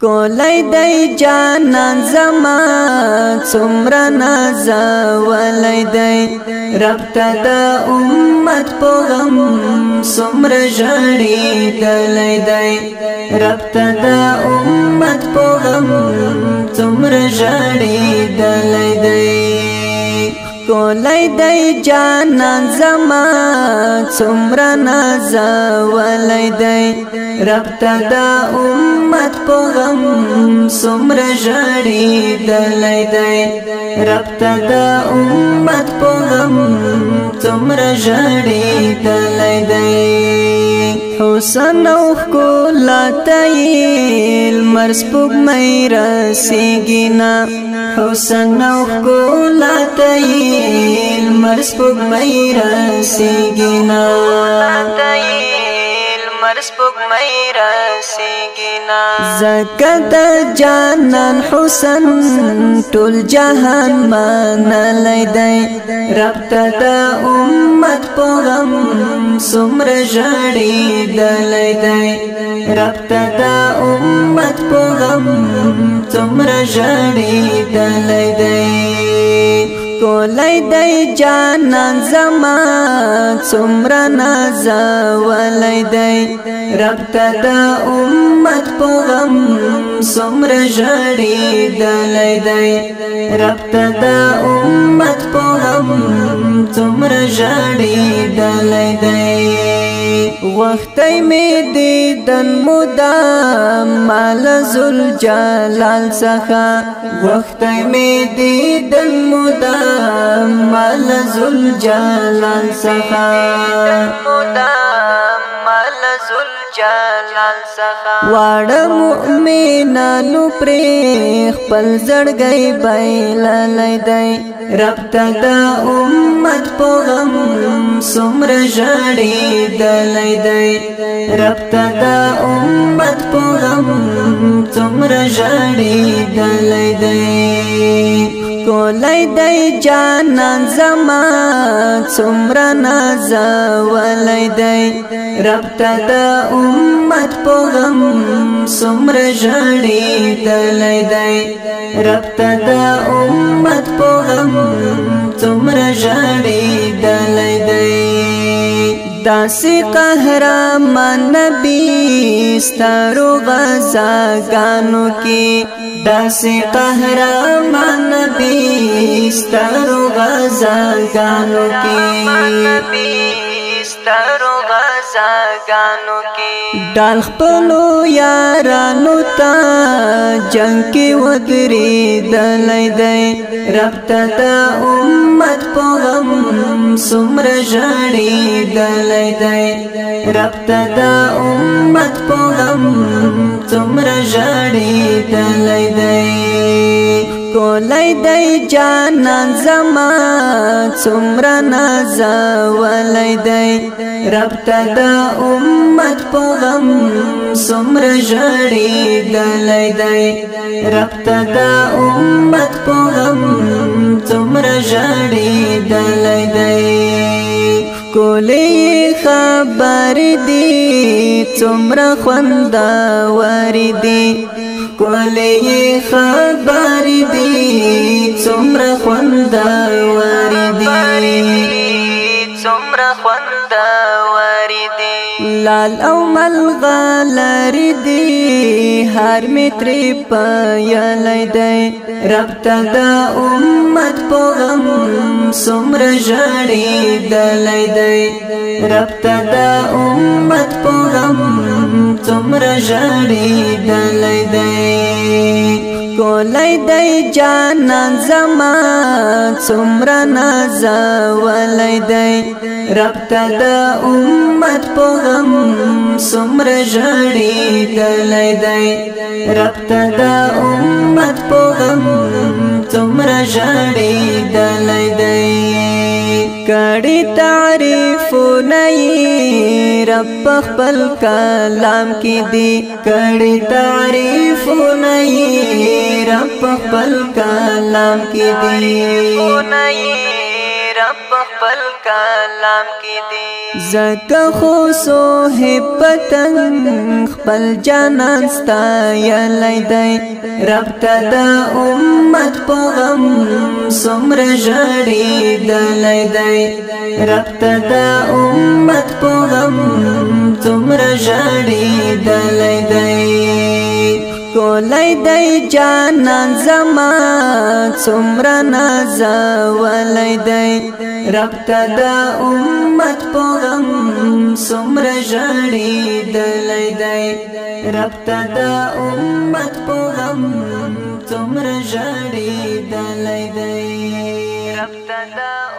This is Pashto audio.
کولای دی جانان زما څومره نازولی دی رب ته د امت په غم څومره ژړېدلی دی رب ته د امت په غم څومره ژړېدلی دی کولای دی جانان زما څومره نازولی دی رب ته د امت په غم څومره ژړېدلی دی رب ته د امت په غم څومره ژړېدلی دی حسن او ښکلا ته یې لمر سپوږمۍ رسېږي نه حسن او ښکلا ته یې لمر سپوږمۍ رسېږي نه زکه د جانان حسن ټول جهان منلی دی رب ته د امت په غم څومره ژړېدلی دی رب ته د امت په غم څومره ژړېدلی دی کولای دی جانان زما څومره نازولی دی رب ته د امت په غم څومره ژړېدلی دی رب ته د امت په غم څومره ژړېدلی دی غوښتی مې دیدن مدام مال ذوالجلال څخه غوښتی مې دیدن مدام مال ذوالجلال څخه واړه مؤمنانو پرې خپل زړګی بایللی دی رب ته د امت په غم څومره ژړېدلی دی رب ته د امت په غم څومره ژړېدلی دی کولای دی جانان زما څومره نازولی دی رب ته د امت په غم څومره ژړېدلی دی رب ته د امت په غم څومره ژړېدلی دی داسې قهرمان نبی سترو غزاګانو کې داسې قهرمان نبی سترو غزاګانو کې ډال خپلو یارانو ته جنګ کې ودرېدلی دی رب ته د امت په غم څومره ژړېدلی دی رب ته د امت په غم څومره ژړېدلی دی کولای دی جانان زما څومره نازولی دی رب ته د امت په غم څومره ژړېدلی دی رب ته د امت په غم څومره ژړېدلی دی ښکلې خبرې دي څومره خوندورې دي ښکلې خبرې دي څومره خوندورې دي لال او ملغلرې دي هر مې ترې پیلی دی رب ته د امت په غم څومره ژړېدلی دی رب ته د امت په غم څومره ژړېدلی دی کولای دی جانان زما څومره نازولی دی رب ته د امت په غم څومره ژړېدلی دی رب ته د امت په غم څومره ژړېدلی دی کړي تعریفونه یې رب په خپل کلام کې دي کړي تعریفونه یې رب په خپل کلام کې دي زکه خو صاحب پتنګ خپل جانان ستایلی دی رب ته د امت په غم څومره ژړېدلی دی رب ته د امت په غم څومره ژړېدلی دی کولی دی جانان زما څومره نازولی دی رب ته د امت په غم څومره ژړېدلی دی رب ته د امت په غم څومره ژړېدلی دی رب ته د